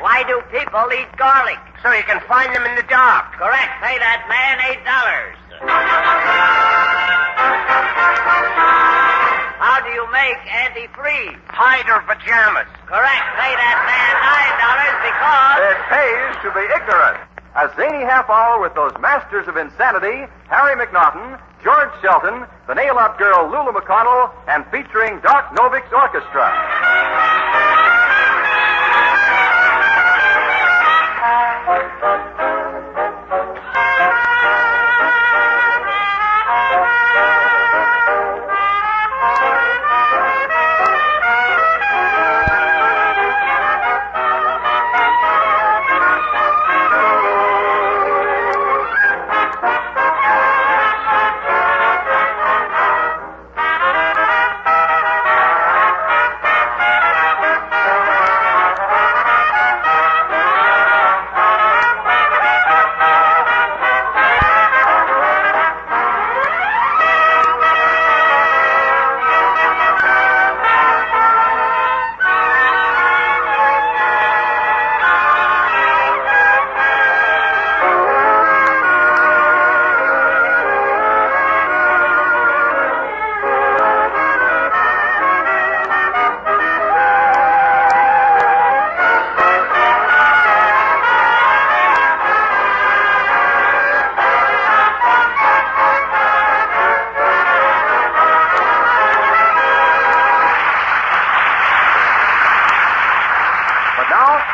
Why do people eat garlic? So you can find them in the dark. Correct. Pay that man $8. How do you make antifreeze? Hide or pajamas. Correct. Pay that man $9 because... It pays to be ignorant. A zany half hour with those masters of insanity, Harry McNaughton, George Shelton, the nail-up girl Lulu McConnell, and featuring Doc Novik's orchestra.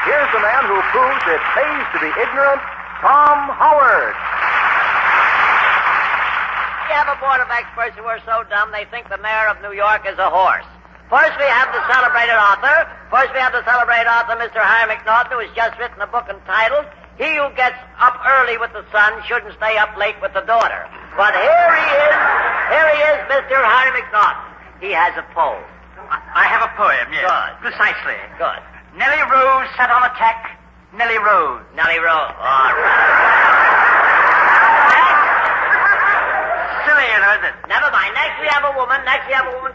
Here's the man who proves it pays to be ignorant, Tom Howard. We have a board of experts who are so dumb they think the mayor of New York is a horse. First we have the celebrated author, Mr. Harry McNaughton, who has just written a book entitled, He Who Gets Up Early with the Sun Shouldn't Stay Up Late with the Daughter. But here he is, Mr. Harry McNaughton. He has a poem. I have a poem, yes. Good. Precisely. Good. Nellie Rose sat on a tack. Nellie Rose. Nellie Rose. All right. Silly, isn't it? Never mind. Next we have a woman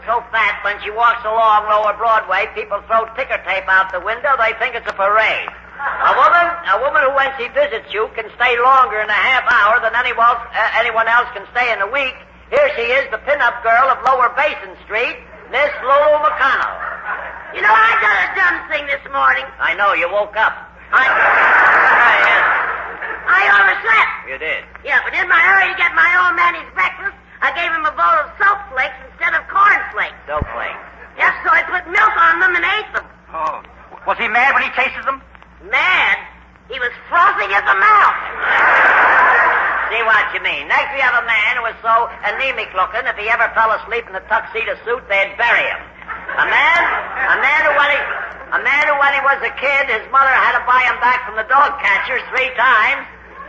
so fat when she walks along Lower Broadway, people throw ticker tape out the window. They think it's a parade. A woman who, when she visits you, can stay longer in a half hour than anyone else can stay in a week. Here she is, the pin-up girl of Lower Basin Street, Miss Lulu McConnell. You know, I done a dumb thing this morning. I know, you woke up. I overslept. You did. Yeah, but in my hurry to get my old man his breakfast, I gave him a bowl of soap flakes instead of corn flakes. Soap flakes. Yes, so I put milk on them and ate them. Oh. Was he mad when he tasted them? Mad? He was frothing at the mouth. See what you mean. Next we have a man who was so anemic looking, if he ever fell asleep in a tuxedo suit, they'd bury him. A man who when he was a kid, his mother had to buy him back from the dog catcher 3 times.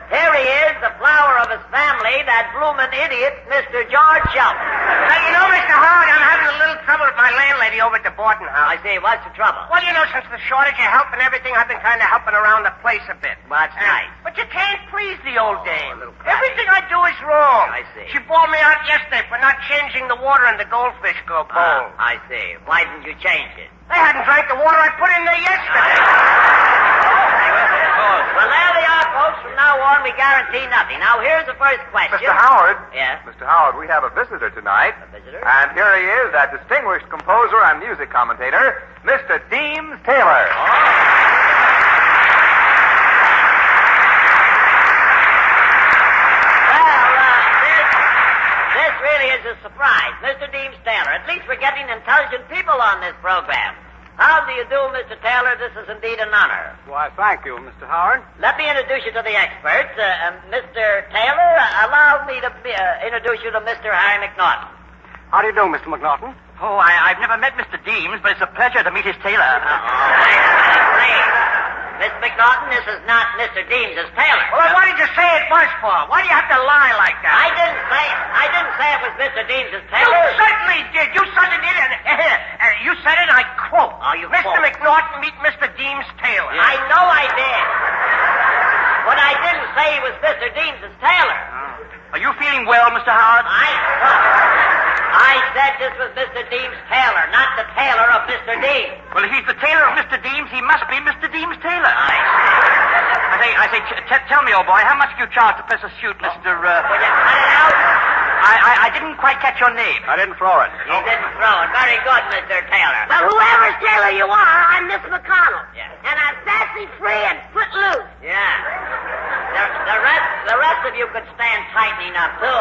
Here he is, the flower of his family, that bloomin' idiot, Mr. George Shelton. Now, you know, Mr. Howard, I'm having a little trouble with my landlady over at the Borton House. I see. What's the trouble? Well, you know, since the shortage of help and everything, I've been kind of helping around the place a bit. Well, that's nice. But you can't please the old dame. a little crack. Everything I do is wrong. I see. She bawled me out yesterday for not changing the water in the goldfish bowl. I see. Why didn't you change it? They hadn't drank the water I put in there yesterday. Well, there they are, folks. From now on, we guarantee nothing. Now, here's the first question. Mr. Howard. Yeah? Mr. Howard, we have a visitor tonight. A visitor? And here he is, that distinguished composer and music commentator, Mr. Deems Taylor. This really is a surprise. Mr. Deems Taylor. At least we're getting intelligent people on this program. How do you do, Mr. Taylor? This is indeed an honor. Why, thank you, Mr. Howard. Let me introduce you to the experts. Mr. Taylor, allow me to introduce you to Mr. Harry McNaughton. How do you do, Mr. McNaughton? Oh, I've never met Mr. Deems, but it's a pleasure to meet his tailor. Miss McNaughton, this is not Mr. Deems, it's Taylor. Well, what did you say it was for? Why do you have to lie like that? I didn't say it was Mr. Deems, it's Taylor. You certainly did. You certainly did. And you said it, and I quote. Oh, you Mr. quote. McNaughton, meet Mr. Deems Taylor. I know I did. But I didn't say he was Mr. Deems, it's Taylor. Are you feeling well, Mr. Howard? I said this was Mr. Deems Taylor, not the tailor of Mr. Mr. Deems. Well, if he's the tailor of Mr. Deems, he must be Mr. Deems' tailor. I say, tell me, old boy, how much do you charge to press a suit, Mr. Will you cut it out? I didn't quite catch your name. I didn't throw it. You didn't throw it. Very good, Mr. Taylor. Well, whoever's tailor you are, I'm Miss McConnell. Yeah. And I'm sassy, free, and footloose. Yeah. The rest of you could stand tightening up, too.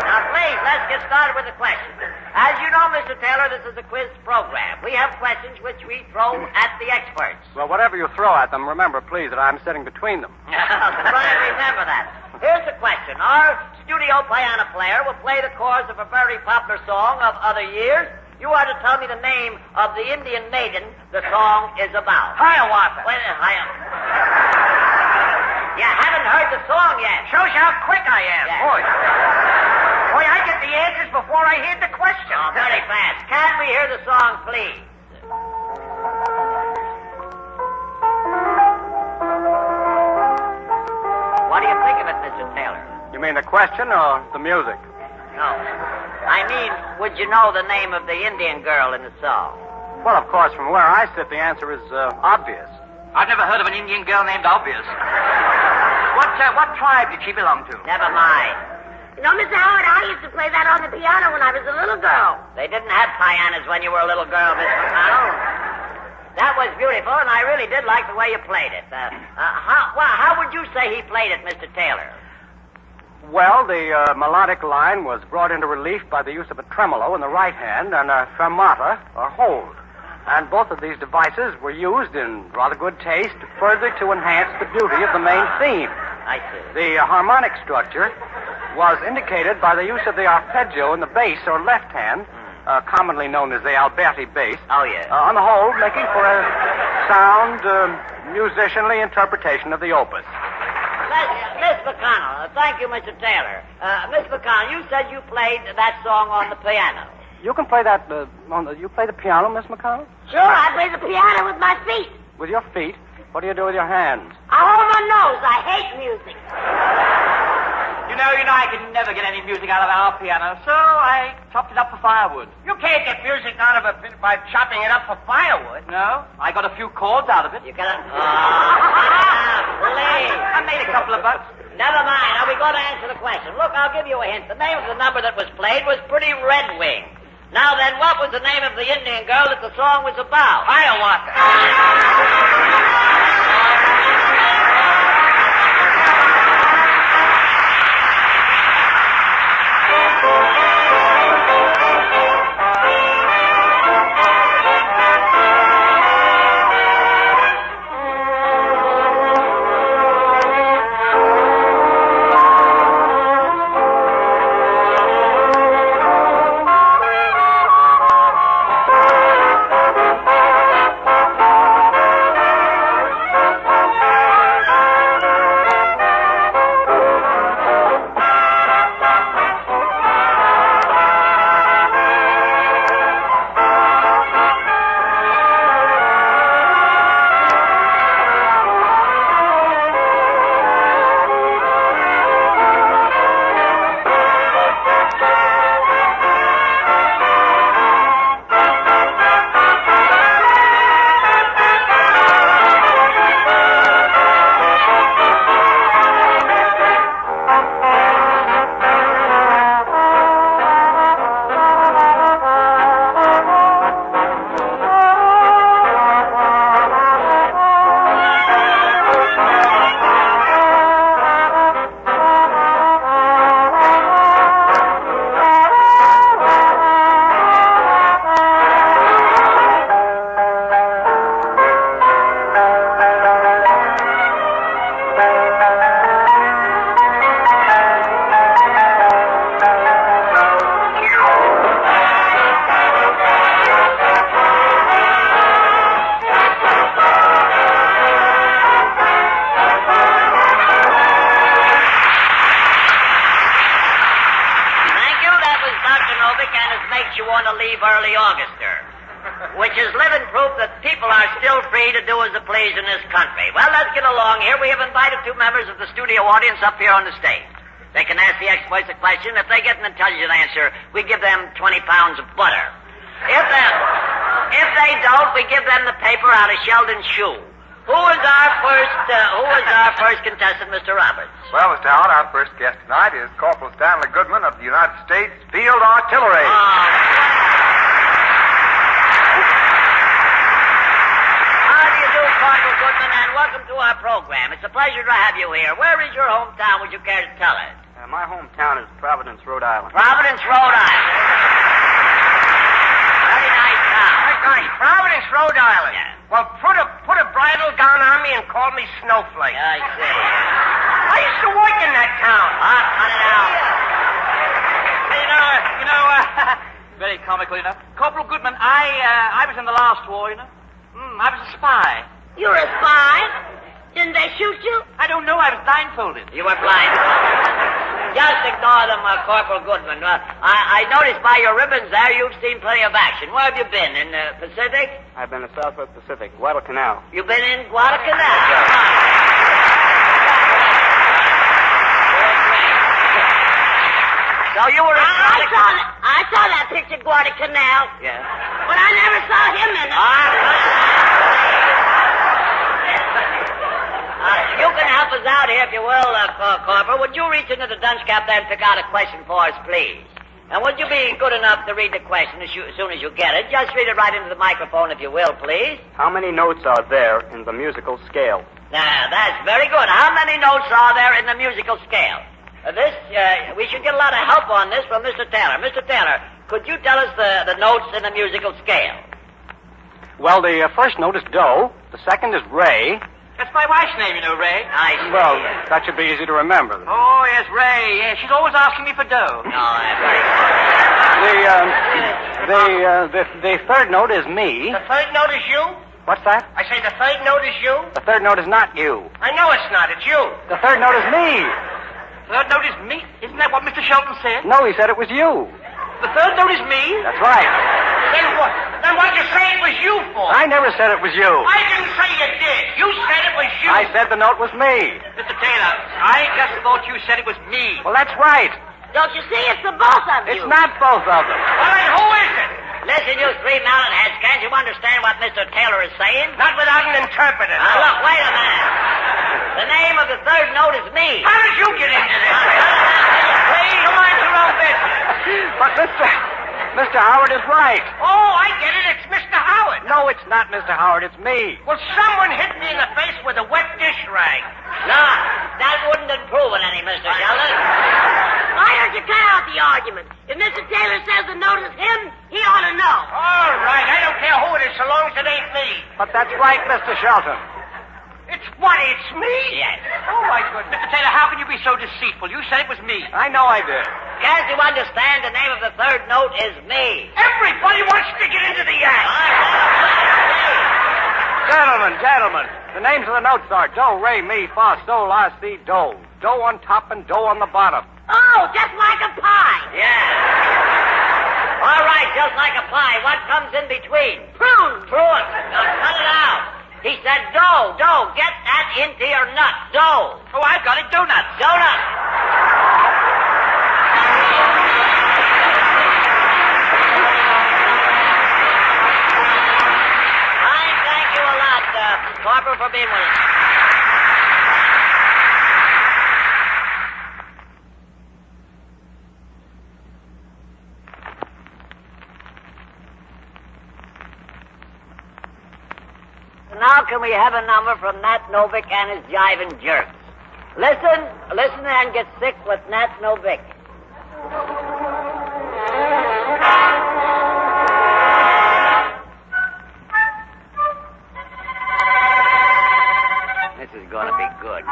Now, please, let's get started with the questions. As you know, Mr. Taylor, this is a quiz program. We have questions which we throw at the experts. Well, whatever you throw at them, remember, please, that I'm sitting between them. Try and remember that. Here's the question. Our studio piano player will play the chorus of a very popular song of other years. You are to tell me the name of the Indian maiden the song is about. Hiawatha. Wait, you haven't heard the song yet. Shows you how quick I am. Yeah. Boy, I get the answers before I hear the question. Oh, very fast. Can we hear the song, please? What do you think of it, Mr. Taylor? You mean the question or the music? No. I mean, would you know the name of the Indian girl in the song? Well, of course, from where I sit, the answer is obvious. I've never heard of an Indian girl named Obvious. What tribe did she belong to? Never mind. You know, Mr. Howard, I used to play that on the piano when I was a little girl. They didn't have pianos when you were a little girl, Miss McConnell. That was beautiful, and I really did like the way you played it. How would you say he played it, Mr. Taylor? Well, the melodic line was brought into relief by the use of a tremolo in the right hand and a fermata, or hold. And both of these devices were used in rather good taste further to enhance the beauty of the main theme. I see. The harmonic structure was indicated by the use of the arpeggio in the bass or left hand, commonly known as the Alberti bass. Oh, yeah. On the whole, making for a sound, musicianly interpretation of the opus. Miss McConnell, thank you, Mr. Taylor. Miss McConnell, you said you played that song on the piano. You can play that you play the piano, Miss McConnell? Sure, I play the piano with my feet. With your feet? What do you do with your hands? I hold my nose. I hate music. You know, I can never get any music out of our piano, so I chopped it up for firewood. You can't get music out of it by chopping it up for firewood. No, I got a few chords out of it. You got to... please. I made a couple of bucks. Never mind. Now, we got to answer the question. Look, I'll give you a hint. The name of the number that was played was Pretty Red Wing. Now, then, what was the name of the Indian girl that the song was about? Hiawatha. You want to leave early Auguster, which is living proof that people are still free to do as they please in this country. Well, let's get along here. We have invited two members of the studio audience up here on the stage. They can ask the experts a question. If they get an intelligent answer, we give them 20 pounds of butter. If they don't, we give them the paper out of Sheldon's shoe. Who is our first contestant, Mr. Roberts? Well, Mr. Howard, our first guest tonight is Corporal Stanley Goodman of the United States Field Artillery. How do you do, Corporal Goodman, and welcome to our program. It's a pleasure to have you here. Where is your hometown? Would you care to tell us? My hometown is Providence, Rhode Island. Providence, Rhode Island. Very nice town. My gosh, Providence, Rhode Island. Yeah. Well, put a bridle gown on me and call me Snowflake. I see. I used to work in that town. Cut it out. Very comical, Corporal Goodman, I was in the last war, I was a spy. You're a spy? Didn't they shoot you? I don't know, I was blindfolded. You were blind. Just ignore them, Corporal Goodman. I noticed by your ribbons there you've seen plenty of action. Where have you been? In the Pacific? I've been to Southwest Pacific, Guadalcanal. You've been in Guadalcanal? So you were in Guadalcanal? I saw that picture, Guadalcanal. Yeah. But I never saw him in it. You can help us out here, if you will, Corporal. Would you reach into the dunce cap there and pick out a question for us, please? And would you be good enough to read the question as soon as you get it? Just read it right into the microphone, if you will, please. How many notes are there in the musical scale? Now, that's very good. How many notes are there in the musical scale? We should get a lot of help on this from Mr. Taylor. Mr. Taylor, could you tell us the notes in the musical scale? Well, the first note is do. The second is re. That's my wife's name, Ray. I see. Well, that should be easy to remember. Oh, yes, Ray. Yeah, she's always asking me for dough. No, that's very good. The third note is me. The third note is you? What's that? I say the third note is you? The third note is not you. I know it's not. It's you. The third note is me. Third note is me? Isn't that what Mr. Sheldon said? No, he said it was you. The third note is me? That's right. Then what? Then what'd you say it was you for? I never said it was you. I didn't say you did. You said it was you. I said the note was me. Mr. Taylor, I just thought you said it was me. Well, that's right. Don't you see? It's the both of you. It's not both of them. Well, then who is it? Listen, you three mallet heads, can't you understand what Mr. Taylor is saying? Not without an interpreter. Now, look, wait a minute. The name of the third note is me. How did you get into this? Please, come on, your own business. But Mr. Howard is right. Oh, I get it. It's Mr. Howard. No, it's not Mr. Howard. It's me. Well, someone hit me in the face with a wet dish rag. No, that wouldn't improve it any, Mr. Sheldon. Why don't you cut out the argument? If Mr. Taylor says the note is him, he ought to know. All right, I don't care who it is so long as it ain't me. But that's right, Mr. Shelton. It's what? It's me? Yes. Oh, my goodness. Mr. Taylor, how can you be so deceitful? You said it was me. I know I did. Can't you understand the name of the third note is me? Everybody wants to get into the act. Gentlemen, the names of the notes are do, re, mi, fa, sol, la, si, do. Do on top and do on the bottom. Oh, just like a pie. Yeah. All right, just like a pie. What comes in between? Prune. Prune. Now cut it out. He said dough. Get that into your nut. Dough. Oh, I've got it. Donuts. Donut. I thank you a lot, Corporal, for being with us. Now can we have a number from Nat Novick and his jiving jerks? Listen and get sick with Nat Novick. This is going to be good.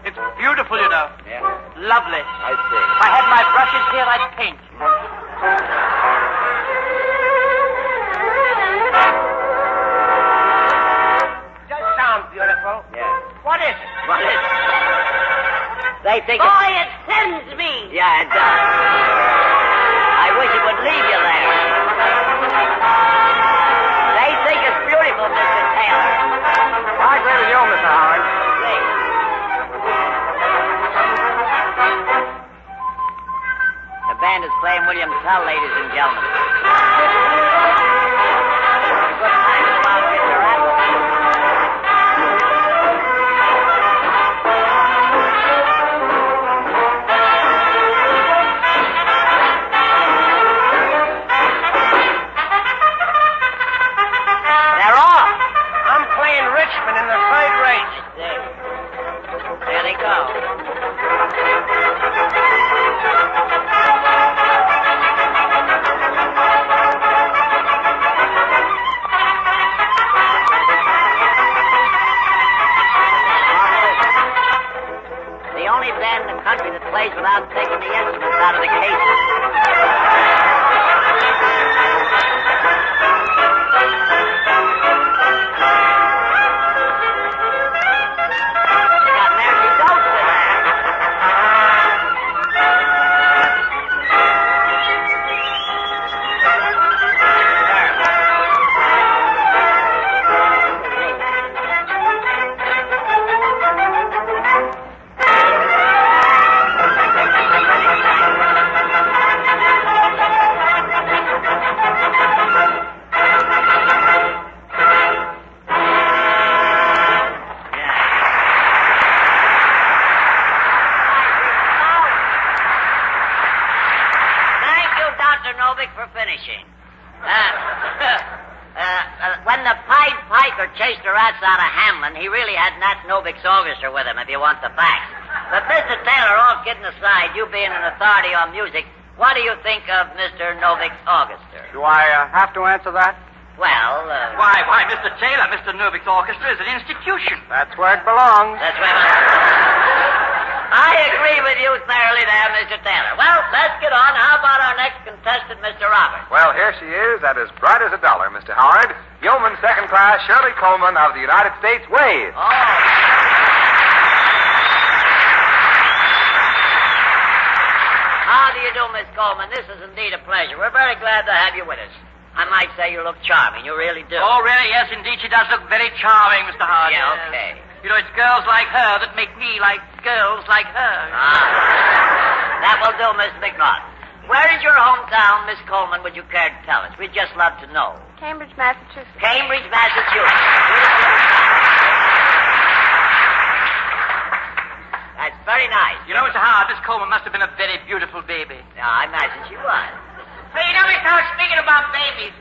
It's beautiful, you know. Yeah, Lovely. I see. If I had my brushes here, I'd paint. Does sound beautiful. Yeah. What is it? What is it? They think Boy, it sends me. Yeah, it does. I wish it would leave you there. They think it's beautiful, Mr. Taylor. I agree with you, Mr. Howard. See. is playing William Tell, ladies and gentlemen. Good time to go out and get your apple. They're off. I'm playing Richmond in the third race. There they go. The only band in the country that plays without taking the instruments out of the case. They got Mary Dose in there. Thank you, Dr. Novick, for finishing. When the Pied Piper chased the rats out of Hamlin, he really had Nat Novick's orchestra with him, if you want the facts. But Mr. Taylor, all kidding aside, you being an authority on music, what do you think of Mr. Novick's orchestra? Do I have to answer that? Well, Why, Mr. Taylor, Mr. Novick's orchestra is an institution. That's where it belongs. that's where I agree with you thoroughly there, Mr. Taylor. Well, let's get on. How about our next contestant, Mr. Roberts? Well, here she is, at as bright as a dollar, Mr. Howard. Yeoman second class Shirley Coleman of the United States Waves. Oh. How do you do, Miss Coleman? This is indeed a pleasure. We're very glad to have you with us. I might say you look charming. You really do. Oh, really? Yes, indeed. She does look very charming, Mr. Howard. Yeah, okay. You know, it's girls like her that make me like girls like her. That will do, Miss McNaught. Where is your hometown, Miss Coleman? Would you care to tell us? We'd just love to know. Cambridge, Massachusetts. Cambridge, Massachusetts. That's very nice. You know, Mr. Howard, Miss Coleman must have been a very beautiful baby. Yeah, I imagine she was. Hey, you know, Mr. Howard, speaking about babies,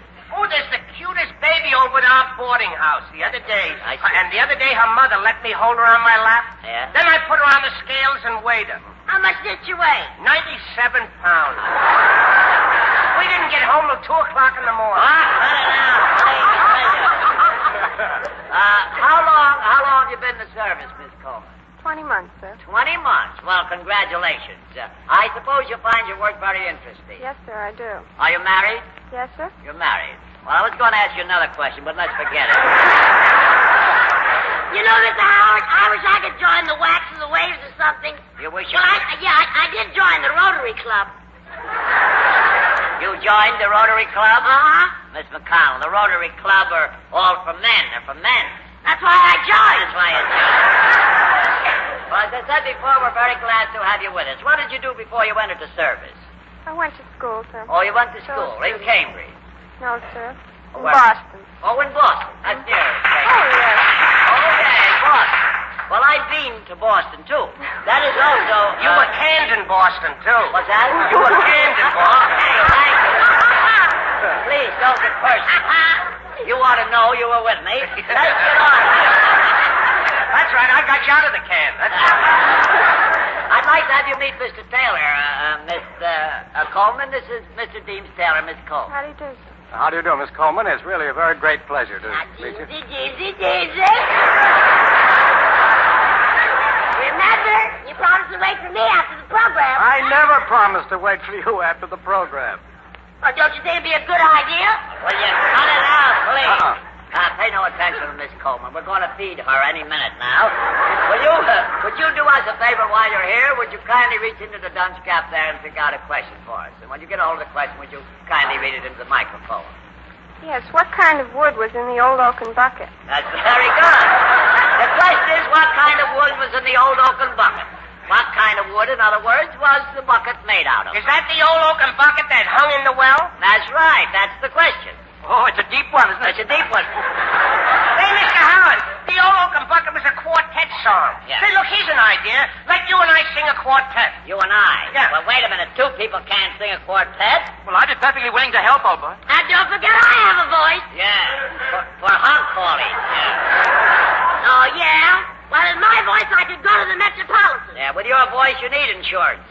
there's the cutest baby over at our boarding house the other day. I see. And the other day, her mother let me hold her on my lap. Yeah? Then I put her on the scales and weighed her. How much did you weigh? 97 pounds. We didn't get home till 2 o'clock in the morning. Cut it out. How long have you been in the service, Miss Coleman? 20 months, sir. 20 months. Well, congratulations. I suppose you find your work very interesting. Yes, sir, I do. Are you married? Yes, sir? You're married. Well, I was going to ask you another question, but let's forget it. You know, Mr. Howard, I wish I could join the Wax or the Waves or something. You wish Well, I did join the Rotary Club. You joined the Rotary Club? Uh-huh. Miss McConnell, the Rotary Club are all for men. They're for men. That's why I joined. That's why you joined. Well, as I said before, we're very glad to have you with us. What did you do before you entered the service? I went to school, sir. Oh, you went to school So in Cambridge. No, sir. In Where? Boston. Oh, in Boston. That's near. Oh, yes. Okay, Boston. Well, I've been to Boston, too. That is also... You were canned in Boston, too. What's that? You were canned in Boston. Hey, thank you. Please, don't get personal. You ought to know you were with me. Let's get on. That's right, I got you out of the can. That's I'd like to have you meet Mr. Taylor, Miss Coleman. This is Mr. Deems Taylor, Miss Coleman. How do you do, sir? How do you do, Miss Coleman? It's really a very great pleasure to meet you. Daisy. Remember, you promised to wait for me after the program. I never promised to wait for you after the program. Well, don't you think it'd be a good idea? Will you cut it out, please? Uh-uh. Pay no attention to Miss Coleman. We're going to feed her any minute now. Would you do us a favor while you're here? Would you kindly reach into the dunce cap there and pick out a question for us? And when you get a hold of the question, would you kindly read it into the microphone? Yes, what kind of wood was in the old oaken bucket? That's very good. The question is, what kind of wood was in the old oaken bucket? What kind of wood, in other words, was the bucket made out of? Is that the old oaken bucket that hung in the well? That's right. That's the question. Oh, it's a deep one, isn't it? It's a deep one. Hey, Mr. Howard, the old oaken bucket was a quartet song. Yeah. Say, look, here's an idea. Let you and I sing a quartet. You and I? Yeah. Well, wait a minute. Two people can't sing a quartet. Well, I'd be perfectly willing to help, old boy. And don't forget I have a voice. Yeah. For honk calling. Yeah. Oh, yeah? Well, in my voice, I could go to the Metropolitan. Yeah, with your voice, you need insurance.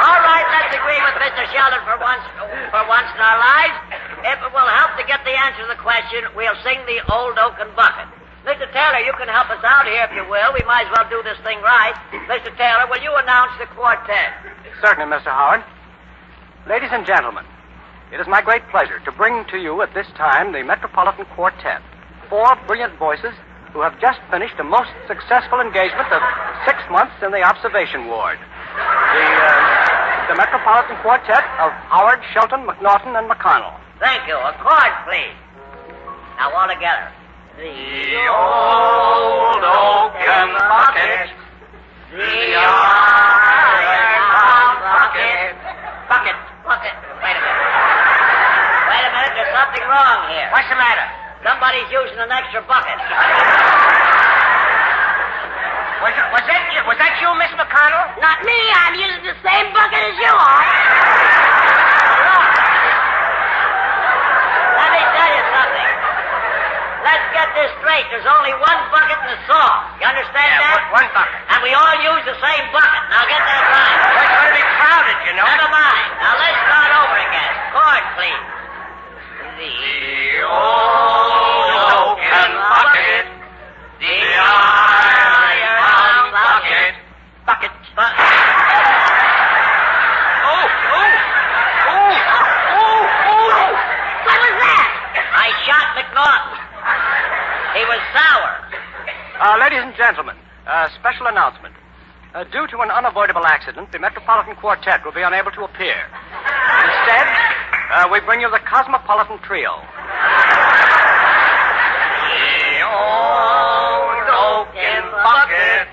All right, let's agree with Mr. Sheldon for once in our lives. If it will help to get the answer to the question, we'll sing the old oaken bucket. Mr. Taylor, you can help us out here if you will. We might as well do this thing right. Mr. Taylor, will you announce the quartet? Certainly, Mr. Howard. Ladies and gentlemen, it is my great pleasure to bring to you at this time the Metropolitan Quartet. 4 brilliant voices who have just finished a most successful engagement of 6 months in the observation ward. The Metropolitan Quartet of Howard, Shelton, McNaughton, and McConnell. Thank you. A chord, please. Now, all together. The old oaken bucket, the iron bucket. Bucket. Wait a minute. There's something wrong here. What's the matter? Somebody's using an extra bucket. Was that you, Miss McConnell? Not me. I'm using the same bucket as you are. Let me tell you something. Let's get this straight. There's only one bucket in the song. You understand that? One bucket. And we all use the same bucket. Now get that right. Well, it's going to be crowded, you know. Never mind. Now let's start over again. Chord, please. The old oaken bucket, the iron bucket. Bucket. What was that? I shot McNaughton. He was sour. Ladies and gentlemen, special announcement. Due to an unavoidable accident, the Metropolitan Quartet will be unable to appear. Instead, we bring you the Cosmopolitan Trio. The old oaken bucket,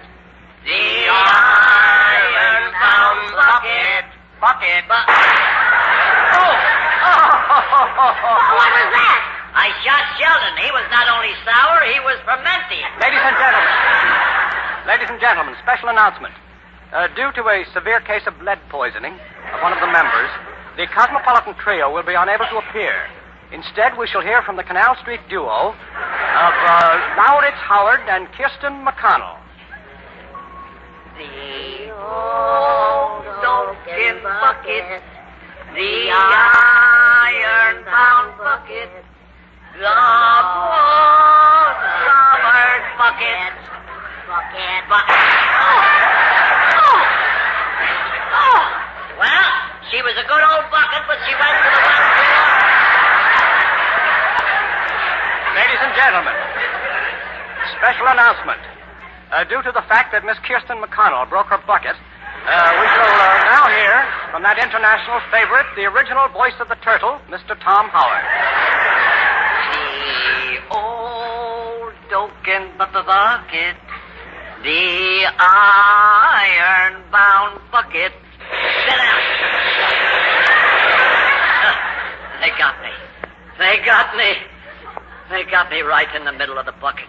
the iron-bound bucket. What was that? I shot Sheldon. He was not only sour, he was fermenting. Ladies and gentlemen, special announcement. Due to a severe case of lead poisoning of one of the members, the Cosmopolitan Trio will be unable to appear. Instead, we shall hear from the Canal Street duo of Lauritz Howard and Kirsten McConnell. The old oaken bucket, the iron-bound bucket, the covered bucket. Well, she was a good old bucket, but she went to the one too long. Ladies and gentlemen, special announcement. Due to the fact that Miss Kirsten McConnell broke her bucket, we shall now hear from that international favorite, the original voice of the turtle, Mr. Tom Howard. The old oaken bucket, the iron-bound bucket. Sit down. They got me. They got me right in the middle of the bucket.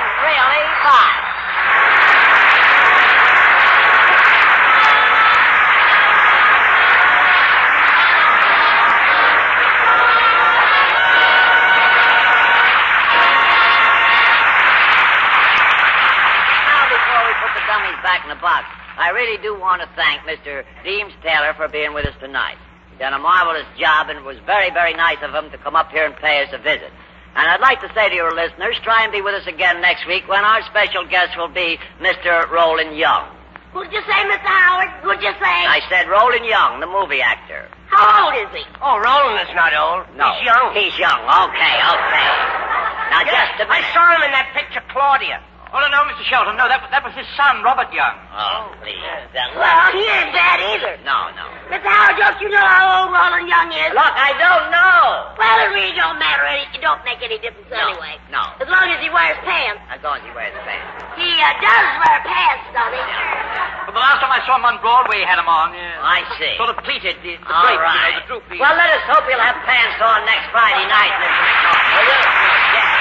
something really fine. Now, before we put the dummies back in the box, I really do want to thank Mr. Deems Taylor for being with us tonight. He's done a marvelous job, and it was very, very nice of him to come up here and pay us a visit. And I'd like to say to your listeners, try and be with us again next week when our special guest will be Mr. Roland Young. What'd you say, Mr. Howard? What'd you say? I said Roland Young, the movie actor. How old is he? Oh, Roland is not old. No. He's young. He's young. Okay. Now, just a I minute. saw him in that picture, Claudia. Oh, no, Mr. Shelton. No, that was his son, Robert Young. Oh, please. Well, he ain't bad either. No. Mr. Howard, don't you know how old Roland Young is? Look, I don't know. Well, it really don't matter. It don't make any difference anyway. No. As long as he wears pants. As long as he wears pants. He does wear pants, doesn't he? But the last time I saw him on Broadway, he had him on. Yeah. I see. Sort of pleated. The All drape, right. the droopy. Well, let us hope he'll have pants on next Friday night, Mr. McNaughton. Will you? Yeah.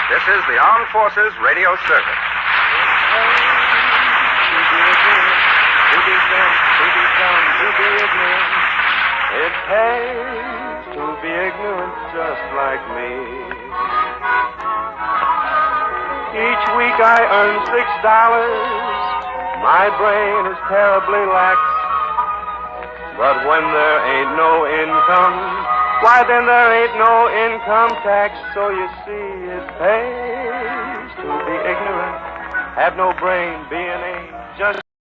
This is the Armed Forces Radio Service. It pays to be ignorant just like me. Each week I earn $6. My brain is terribly lax. But when there ain't no income, why then there ain't no income tax. So you see, it pays to be ignorant, have no brain, be an age, just